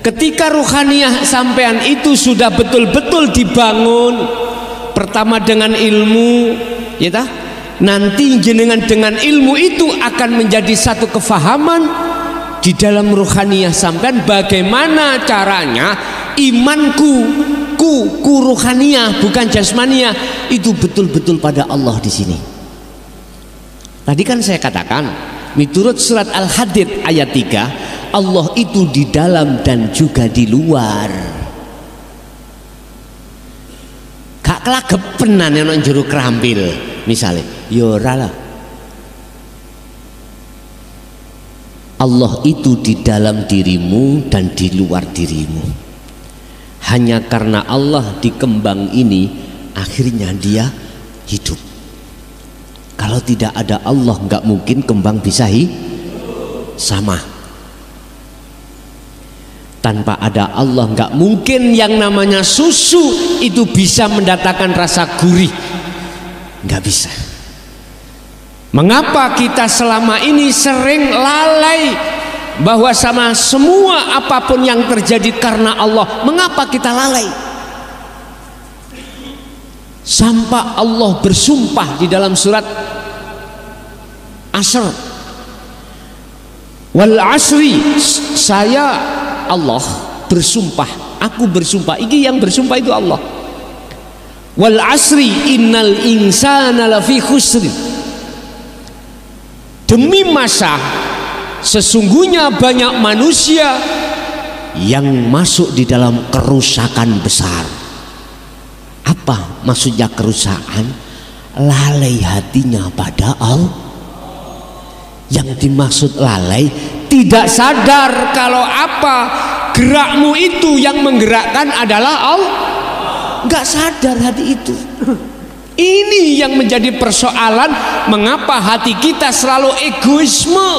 ketika ruhaniyah sampean itu sudah betul-betul dibangun, pertama dengan ilmu, ya tah? Nanti jenengan dengan ilmu itu akan menjadi satu kefahaman di dalam ruhaniyah sampean, bagaimana caranya imanku ku ruhaniyah bukan jasmaniyah itu betul-betul pada Allah di sini. Tadi kan saya katakan menurut surat Al-Hadid ayat 3, Allah itu di dalam dan juga di luar. Gak kelagepenan yang nang jero kerampil misalnya, ya ora lah. Allah itu di dalam dirimu dan di luar dirimu. Hanya karena Allah di kembang ini akhirnya dia hidup. Kalau tidak ada Allah nggak mungkin kembang bisa sama. Tanpa ada Allah nggak mungkin yang namanya susu itu bisa mendatangkan rasa gurih, nggak bisa. Mengapa kita selama ini sering lalai bahwa sama semua apapun yang terjadi karena Allah? Mengapa kita lalai? Sampai Allah bersumpah di dalam surat Asr, wal asri, saya Allah bersumpah, aku bersumpah. Iki yang bersumpah itu Allah. Wal asri innal insana lafi khusrin, demi masa sesungguhnya banyak manusia yang masuk di dalam kerusakan besar. Apa maksudnya kerusakan? Lalai hatinya pada Allah. Yang dimaksud lalai, tidak sadar kalau apa gerakmu itu yang menggerakkan adalah Allah. Nggak sadar hati itu. Ini yang menjadi persoalan, mengapa hati kita selalu egoisme.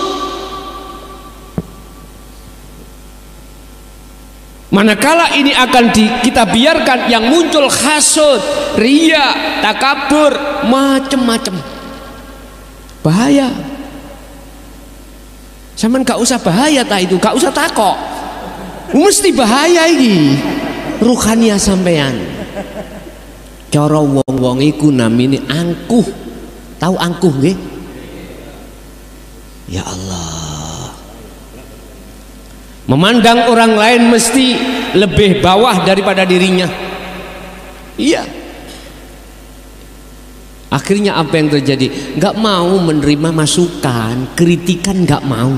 Manakala ini akan kita biarkan, yang muncul hasud, riya, takabur, macem-macem. Bahaya. Sampeyan gak usah bahaya tak itu, gak usah takok. Mesti bahaya ini. Ruhaniyah sampean. Cara wong-wong iku namine angkuh. Tahu angkuh nggih? Ya Allah. Memandang orang lain mesti lebih bawah daripada dirinya. Iya. Akhirnya apa yang terjadi? Nggak mau menerima masukan, kritikan nggak mau.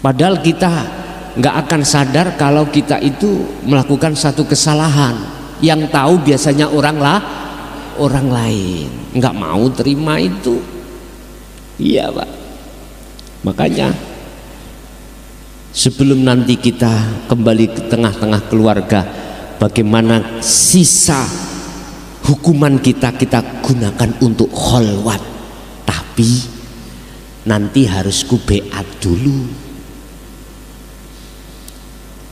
Padahal kita nggak akan sadar kalau kita itu melakukan satu kesalahan. Yang tahu biasanya orang lain. Nggak mau terima itu. Iya Pak. Makanya sebelum nanti kita kembali ke tengah-tengah keluarga, bagaimana sisa hukuman kita gunakan untuk kholwat, tapi nanti harus ku beat dulu.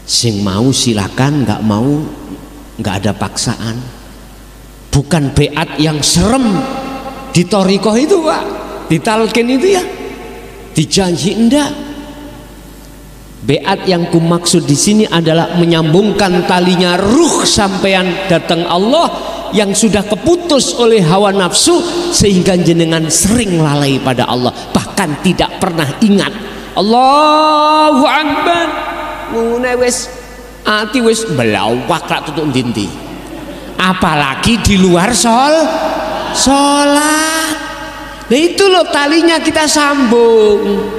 Sing mau silakan, nggak mau nggak ada paksaan. Bukan beat yang serem di thariqah itu Pak, di talqin itu ya, dijanji enggak. Beat yang ku maksud di sini adalah menyambungkan talinya ruh sampean datang Allah yang sudah keputus oleh hawa nafsu, sehingga jenengan sering lalai pada Allah, bahkan tidak pernah ingat. Allahu Akbar, ngene wis ati wis belawak rak tutuk ndinti, apalagi di luar sholat. Nah itu loh talinya kita sambung.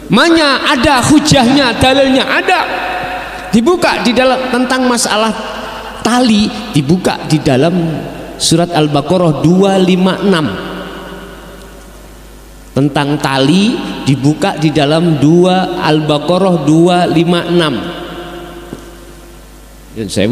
Manya ada hujahnya, dalilnya ada, dibuka di dalam tentang masalah tali, dibuka di dalam surat Al-Baqarah 256. Tentang tali dibuka di dalam Al-Baqarah 256. Yang saya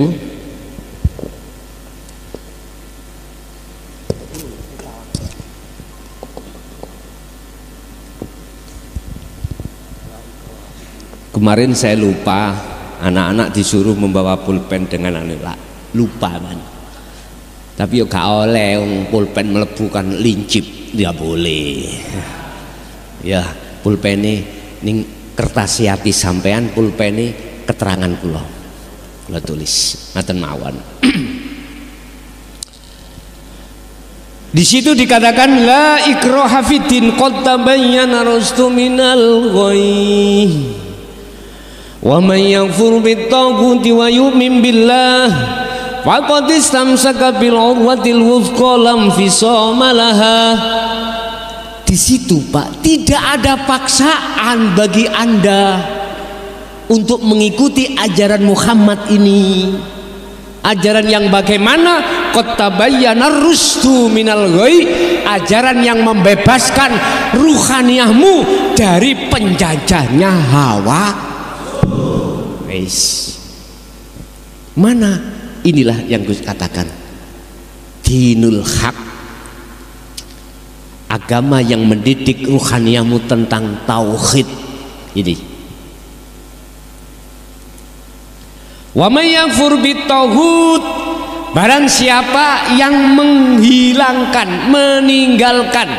kemarin saya lupa, anak-anak disuruh membawa pulpen dengan anak, lupa kan. Tapi yo gak oleh pulpen melebu kan lincip, dia boleh. Ya, pulpene ning kertas hati sampean pulpene keterangan kula tulis ngaten mawon. Di situ dikatakan la ikraha fiddin qad tabayyana rusdu minal ghayy wa man yakfur bit-taghuti wa yu'min billah faqad istamsaka bil 'urwatil wuthqa lam fisama laha. Di situ Pak, tidak ada paksaan bagi Anda untuk mengikuti ajaran Muhammad ini. Ajaran yang bagaimana? Qad tabayyana rusdu minal ghayy, ajaran yang membebaskan ruhaniyahmu dari penjajahnya hawa. Mana? Inilah yang Gus katakan dinul haq, agama yang mendidik ruhaniyahmu tentang tauhid ini. Wa may yakfur bit-taghut, barang siapa yang menghilangkan, meninggalkan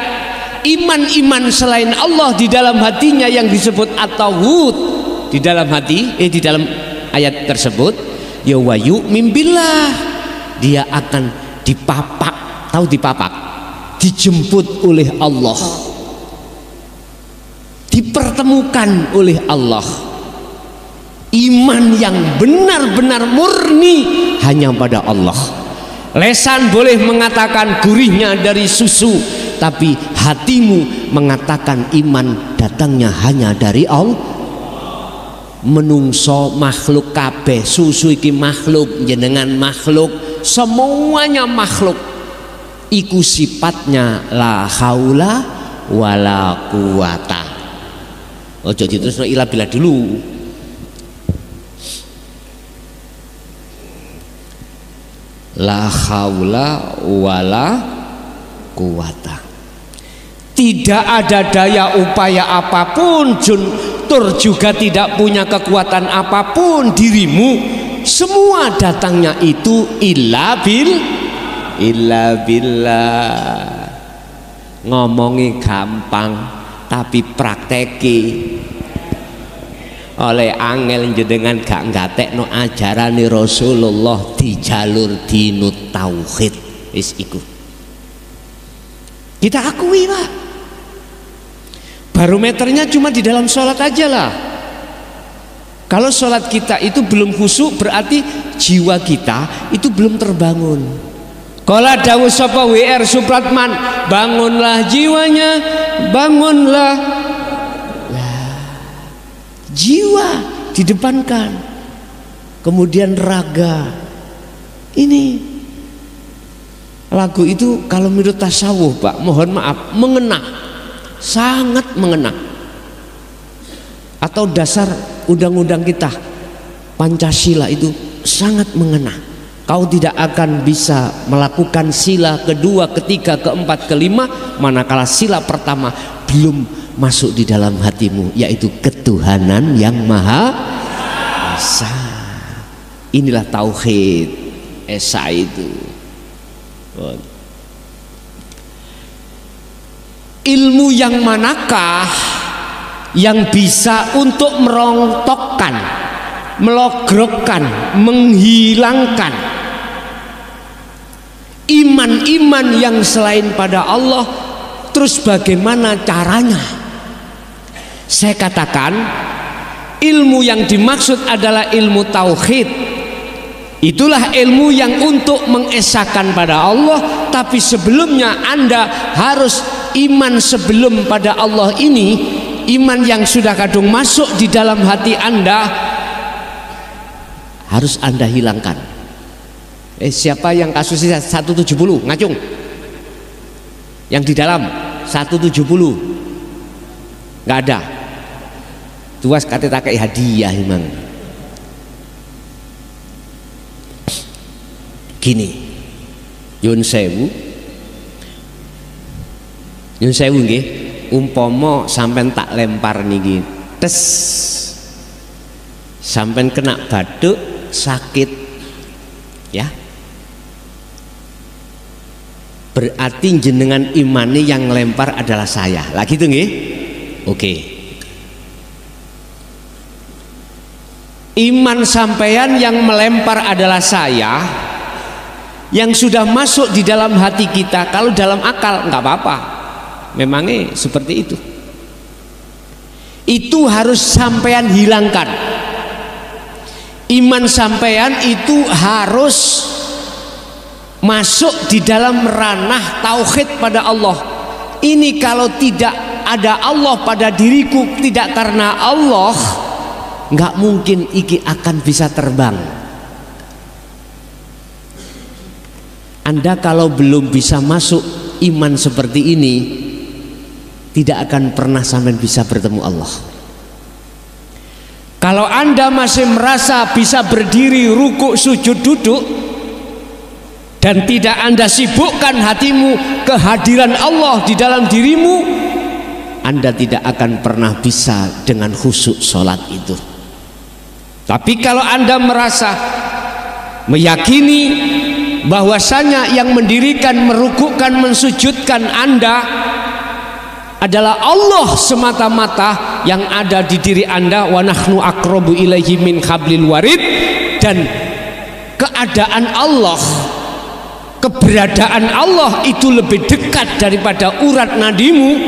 iman-iman selain Allah di dalam hatinya yang disebut at-taghut di dalam hati, di dalam ayat tersebut, ya wa yu'min billah, dia akan dipapak, tahu dipapak, dijemput oleh Allah, dipertemukan oleh Allah. Iman yang benar-benar murni hanya pada Allah. Lesan boleh mengatakan gurihnya dari susu, tapi hatimu mengatakan iman datangnya hanya dari Allah. Menungso makhluk kabeh, susu iki makhluk, jenengan makhluk, semuanya makhluk. Iku sifatnya la haula wala quwata. Ojo diterusno ila bila dulu. La haula wala quwata. Tidak ada daya upaya apapun, tur juga tidak punya kekuatan apapun dirimu. Semua datangnya itu illa billah. Ngomongi gampang, tapi prakteki oleh angel jenengan gak ngatekno ajarane Rasulullah di jalur dinut tauhid. Wis iku kita akui Pak, barometernya cuma di dalam sholat aja lah. Kalau sholat kita itu belum khusyuk, berarti jiwa kita itu belum terbangun. Kalau dawuh sapa WR Supratman, bangunlah jiwanya, bangunlah. Jiwa didepankan, kemudian raga. Ini lagu itu kalau menurut tasawuf Pak, mohon maaf, mengena, sangat mengena. Atau dasar undang-undang kita Pancasila itu sangat mengena. Kau tidak akan bisa melakukan sila kedua, ketiga, keempat, kelima manakala sila pertama belum masuk di dalam hatimu, yaitu ketuhanan yang maha esa. Inilah tauhid esa itu. Ilmu yang manakah yang bisa untuk merontokkan, melogrokkan, menghilangkan iman-iman yang selain pada Allah? Terus bagaimana caranya? Saya katakan ilmu yang dimaksud adalah ilmu tauhid. Itulah ilmu yang untuk mengesahkan pada Allah. Tapi sebelumnya Anda harus iman sebelum pada Allah ini, iman yang sudah kadung masuk di dalam hati Anda, harus Anda hilangkan. Siapa yang kasusnya 170 ngacung? Yang di dalam 170 nggak ada. Tuas kate takai hadiah emang. Gini, Yun sewu nggih, umpama sampean tak lempar niki, tes sampean kena batuk sakit, ya. Berarti jenengan imani yang lempar adalah saya. Lagi itu nggih? Oke. Iman sampean yang melempar adalah saya, yang sudah masuk di dalam hati kita. Kalau dalam akal nggak apa-apa, memangnya seperti itu. Itu harus sampean hilangkan. Iman sampean itu harus masuk di dalam ranah tauhid pada Allah. Ini kalau tidak ada Allah pada diriku, tidak karena Allah, nggak mungkin iki akan bisa terbang. Anda kalau belum bisa masuk iman seperti ini, tidak akan pernah sampai bisa bertemu Allah. Kalau Anda masih merasa bisa berdiri, rukuk, sujud, duduk, dan tidak Anda sibukkan hatimu kehadiran Allah di dalam dirimu, Anda tidak akan pernah bisa dengan khusyuk sholat itu. Tapi kalau Anda merasa meyakini bahwasanya yang mendirikan, merukukkan, mensujudkan Anda adalah Allah semata-mata yang ada di diri Anda, wa nahnu aqrabu ilaihi min hablil warid, dan keadaan Allah, keberadaan Allah itu lebih dekat daripada urat nadimu,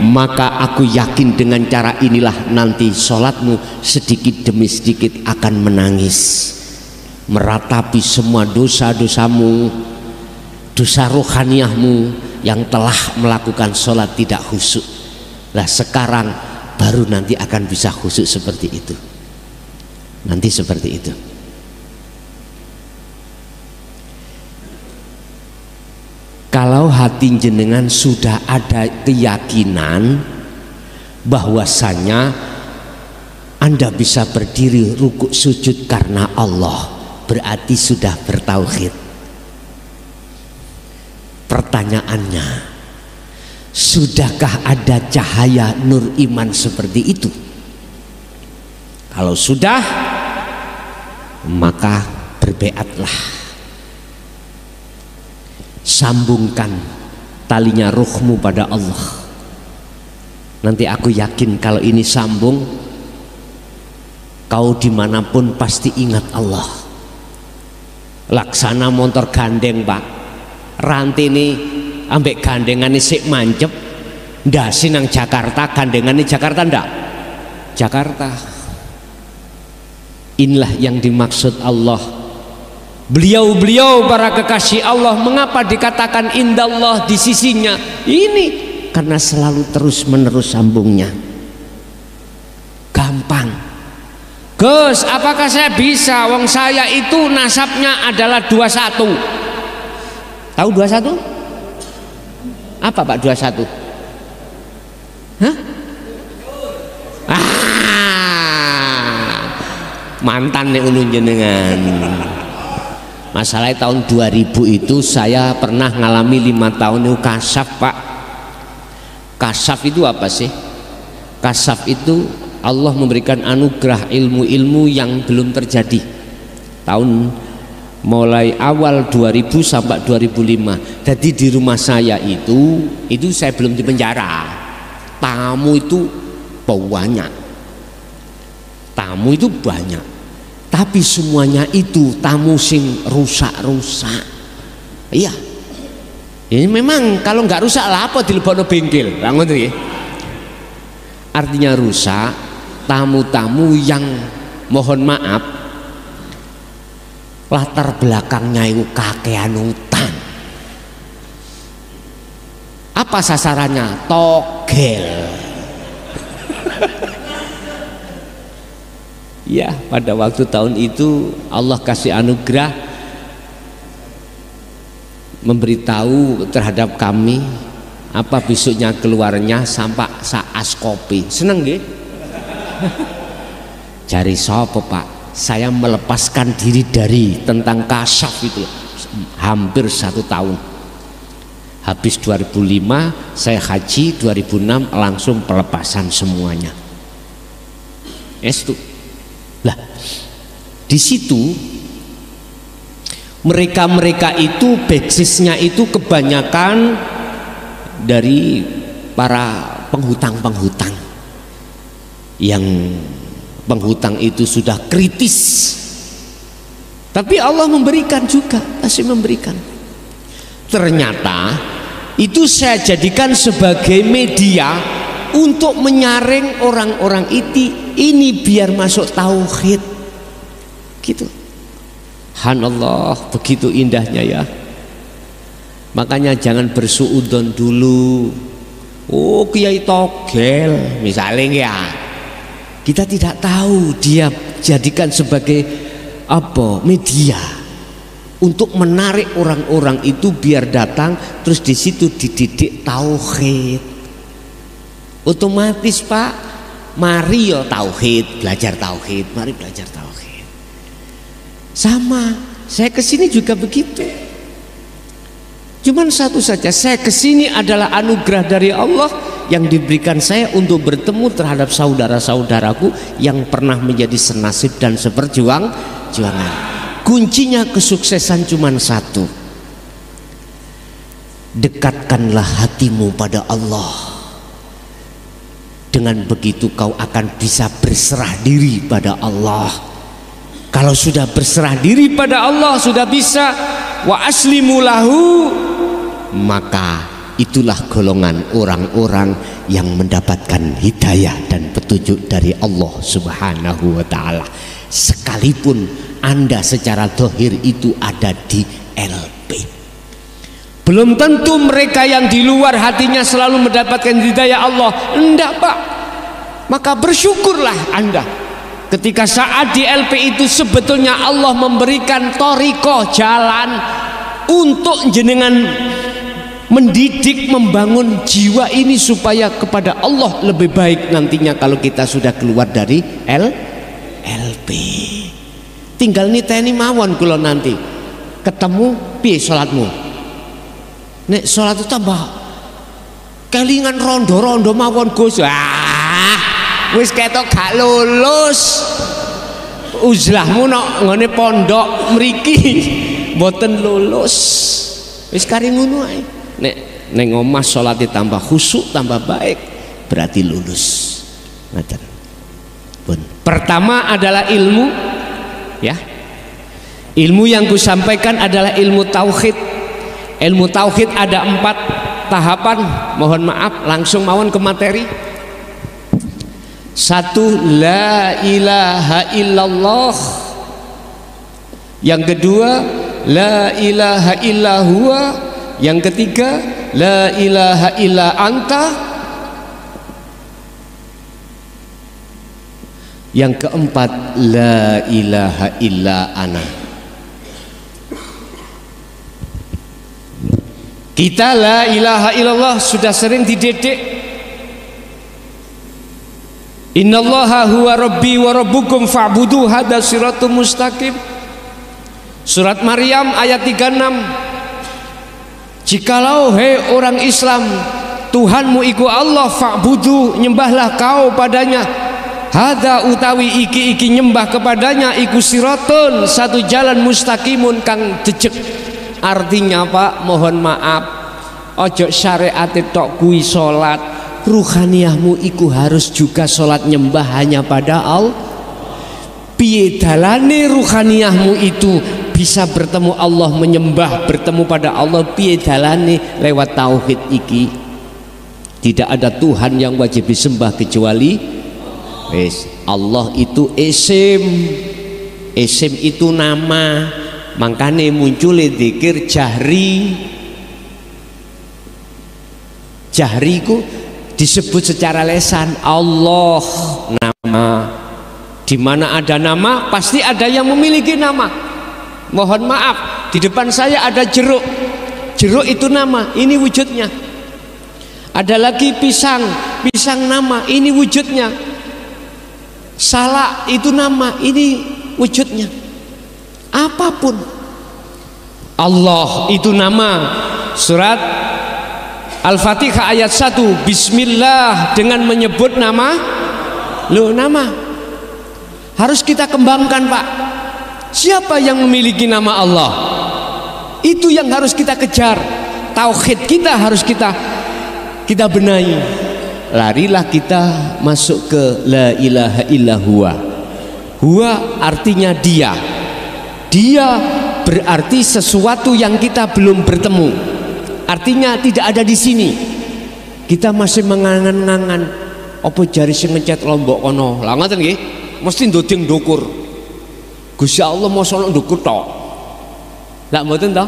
maka aku yakin dengan cara inilah nanti sholatmu sedikit demi sedikit akan menangis, meratapi semua dosa-dosamu, dosa rohaniyahmu yang telah melakukan sholat tidak khusyuk. Lah sekarang baru nanti akan bisa khusyuk seperti itu. Nanti seperti itu. Kalau hati jenengan sudah ada keyakinan bahwasanya Anda bisa berdiri rukuk sujud karena Allah, berarti sudah bertauhid. Pertanyaannya, sudahkah ada cahaya nur iman seperti itu? Kalau sudah, maka berbeatlah. Sambungkan talinya ruhmu pada Allah. Nanti aku yakin kalau ini sambung, kau dimanapun pasti ingat Allah. Laksana motor gandeng pak, ranti ini ambek gandengan ini sik mancep, ndasi nang Jakarta, gandengan ini Jakarta ndak? Jakarta. Inilah yang dimaksud Allah. Beliau-beliau para kekasih Allah, mengapa dikatakan indallah, di sisinya? Ini karena selalu terus menerus sambungnya. Gampang. Gus, apakah saya bisa? Wong saya itu nasabnya adalah 21. Tahu 21? Apa Pak 21? Hah? Mantan nih ulun jenengan. Masalahnya tahun 2000 itu saya pernah ngalami 5 tahun itu kasaf pak. Kasaf itu apa sih? Kasaf itu Allah memberikan anugerah ilmu-ilmu yang belum terjadi. Tahun mulai awal 2000 sampai 2005. Jadi di rumah saya itu saya belum di penjara. Tamu itu banyak. Tamu itu banyak. Tapi semuanya itu tamu sing rusak-rusak. Iya. Ini memang kalau nggak rusak lah apa dilebokno bengkel. Artinya rusak, tamu-tamu yang mohon maaf latar belakangnya itu kakean utang. Apa sasarannya? Togel. Ya, pada waktu tahun itu Allah kasih anugerah memberitahu terhadap kami apa besoknya keluarnya sampah saas kopi. Seneng nggih? Cari sapa Pak? Saya melepaskan diri dari tentang kasaf itu hampir 1 tahun. Habis 2005 saya haji, 2006 langsung pelepasan semuanya. Itu. Lah, di situ mereka itu basisnya itu kebanyakan dari para penghutang yang penghutang itu sudah kritis, tapi Allah memberikan juga, masih memberikan. Ternyata itu saya jadikan sebagai media untuk menyaring orang-orang ini biar masuk tauhid gitu. Subhanallah, begitu indahnya ya. Makanya jangan bersuudzon dulu. Oh, kiai togel misalnya ya, kita tidak tahu dia jadikan sebagai apa, media untuk menarik orang-orang itu biar datang, terus di situ dididik tauhid. Otomatis Pak, mari yo tauhid, belajar tauhid, mari belajar tauhid. Sama, saya kesini juga begitu. Cuman satu saja, saya kesini adalah anugerah dari Allah yang diberikan saya untuk bertemu terhadap saudara-saudaraku yang pernah menjadi senasib dan seperjuangan. Kuncinya kesuksesan cuma satu, dekatkanlah hatimu pada Allah. Dengan begitu kau akan bisa berserah diri pada Allah. Kalau sudah berserah diri pada Allah, sudah bisa wa aslimu lahu, maka itulah golongan orang-orang yang mendapatkan hidayah dan petunjuk dari Allah Subhanahu wa ta'ala. Sekalipun Anda secara zahir itu ada di LP, belum tentu mereka yang di luar hatinya selalu mendapatkan hidayah Allah. Enggak Pak. Maka bersyukurlah Anda ketika saat di LP itu sebetulnya Allah memberikan thariqah, jalan untuk jenengan mendidik, membangun jiwa ini supaya kepada Allah lebih baik nantinya kalau kita sudah keluar dari LP. Tinggal niteni mawon kula nanti ketemu piye salatmu. Nek salat itu tambah kelingan rondo-rondo mawon Gus. Wis ketok gak lulus. Uzlahmu nok ngene pondok mriki mboten lulus. Wis kari ngono ae. Nek neng omah salate tambah khusyuk, tambah baik, berarti lulus. Ngaten. Pun. Pertama adalah ilmu, ya. Ilmu yang kusampaikan adalah ilmu tauhid. Ilmu tauhid ada 4 tahapan. Mohon maaf, langsung mawon ke materi. 1, la ilaha illallah. Yang kedua, la ilaha illa huwa. Yang ketiga, la ilaha illa anta. Yang keempat, la ilaha illa ana. Kita la ilaha illallah sudah sering dididik. Innallaha huwa rabbi wa rabbukum fa'budu, hada siratul mustaqim. Surat Maryam ayat 36. Jikalau hei orang Islam, Tuhanmu iku Allah, fa'budu, nyembahlah kau padanya. Hada utawi iki nyembah kepadanya iku siratun, satu jalan mustaqimun kang jejeg. Artinya Pak, mohon maaf, ojo syariat tok kuwi salat, ruhaniyahmu iku harus juga salat nyembah hanya pada Allah. Piye dalane ruhaniyahmu itu bisa bertemu Allah, menyembah, bertemu pada Allah? Piye dalane? Lewat tauhid iki. Tidak ada Tuhan yang wajib disembah kecuali Allah. Itu isim. Isim itu nama. Makanya muncul dzikir jahri. Jahri itu disebut secara lesan Allah, nama. Di mana ada nama pasti ada yang memiliki nama. Mohon maaf, di depan saya ada jeruk. Jeruk itu nama, ini wujudnya. Ada lagi pisang, pisang nama, ini wujudnya. Salak itu nama, ini wujudnya. Apapun, Allah itu nama. Surat Al-Fatihah ayat 1, Bismillah, dengan menyebut nama. Loh, nama harus kita kembangkan Pak. Siapa yang memiliki nama Allah? Itu yang harus kita kejar. Tauhid kita harus kita benahi. Larilah kita masuk ke la ilaha illa huwa. Huwa artinya dia. Dia berarti sesuatu yang kita belum bertemu. Artinya tidak ada di sini. Kita masih mengangan-angan apa jari sing ngecat Lombok kono. Lah ngoten nggih, mesti ndodeng ndukur. Gusti Allah mosok ndukur tok. Lah mboten to?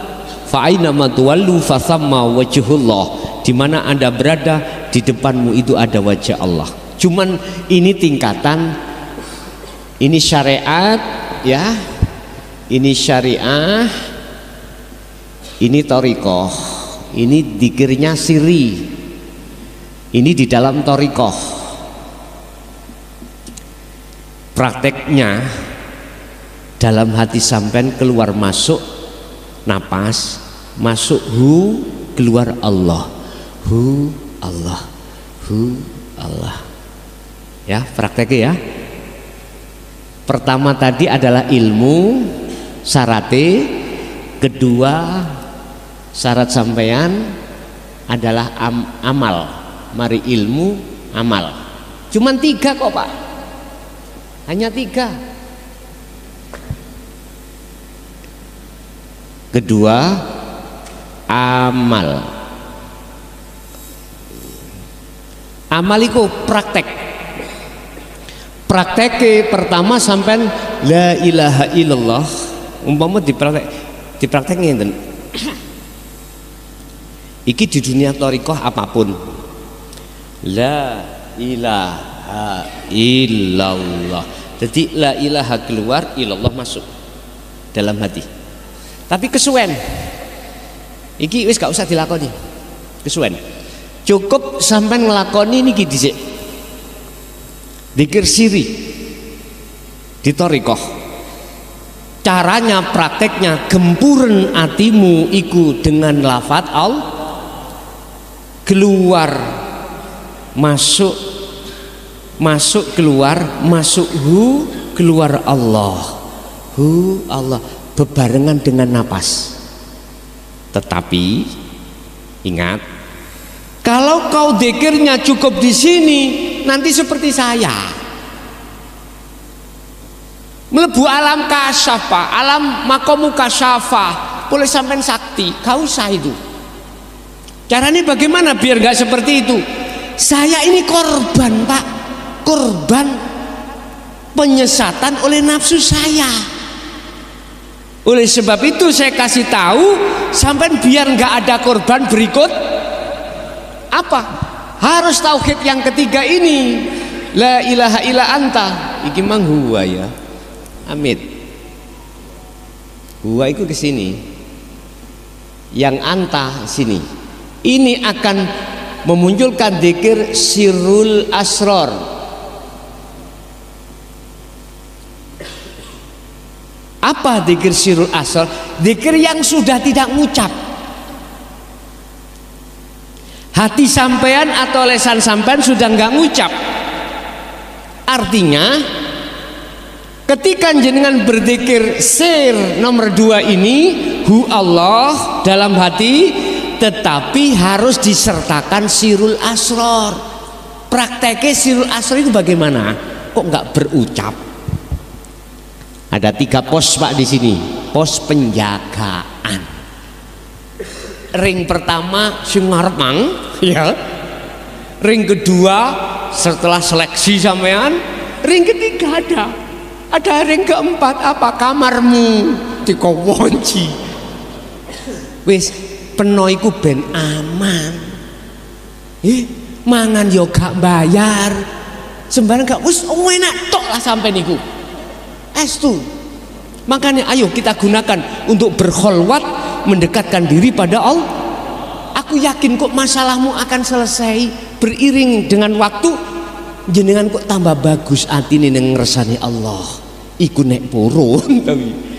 Fa aina ma tuwallu fa thamma wajhullah. Di mana Anda berada, di depanmu itu ada wajah Allah. Cuman ini tingkatan, ini syariat ya. Ini syariah, ini thariqah, ini dzikirnya siri, ini di dalam thariqah. Prakteknya dalam hati sampean keluar masuk napas, masuk hu, keluar Allah, hu Allah, hu Allah. Ya, prakteknya ya. Pertama tadi adalah ilmu, syaratnya. Kedua syarat sampean adalah amal. Mari ilmu, amal. Cuman 3 kok Pak, hanya 3. Kedua amal. Amal itu praktek. Praktek pertama sampean la ilaha illallah, umpama dipraktek ngenten. Iki di dunia thariqah apapun. La ilaha illallah. Jadi la ilaha keluar, illallah masuk dalam hati. Tapi kesuwen. Iki wis gak usah dilakoni. Kesuwen. Cukup sampean nglakoni niki dhisik. Dzikir siri di thariqah. Caranya, prakteknya gempuren atimu iku dengan lafaz Allah, keluar masuk, masuk keluar, masuk hu, keluar Allah, hu Allah, bebarengan dengan napas. Tetapi ingat, kalau kau dzikirnya cukup di sini, nanti seperti saya melebu alam kasyafah, alam makomu kasyafah, boleh sampai sakti. Kau usah itu. Caranya bagaimana biar gak seperti itu? Saya ini korban Pak, korban penyesatan oleh nafsu saya. Oleh sebab itu saya kasih tahu sampai biar gak ada korban berikut apa? Harus tauhid yang ketiga ini, la ilaha illa anta. Iki mang huwa ya, amit. Huwa itu ke sini, yang anta sini. Ini akan memunculkan dzikir sirrul asror. Apa dzikir sirrul asror? Dzikir yang sudah tidak ngucap. Hati sampean atau lesan sampean sudah nggak ngucap. Artinya ketika jenengan berzikir sir nomor 2 ini, hu Allah dalam hati, tetapi harus disertakan sirul asror. Prakteknya sirul asror itu bagaimana? Kok nggak berucap? Ada 3 pos Pak di sini. Pos penjagaan. Ring pertama sing ngarep mang, ya. Ring kedua setelah seleksi sampean, ring ketiga ada ring keempat apa? Kamarmu dikowonci. Wis peno iku ben aman. Mangan yo gak bayar. Sembarang gak wis enak tok lah sampai niku. Estu. Makanya ayo kita gunakan untuk berkholwat, mendekatkan diri pada Allah. Aku yakin kok masalahmu akan selesai beriring dengan waktu. Jenengan kok tambah bagus atine nang ngersani Allah. Iku nek purun tapi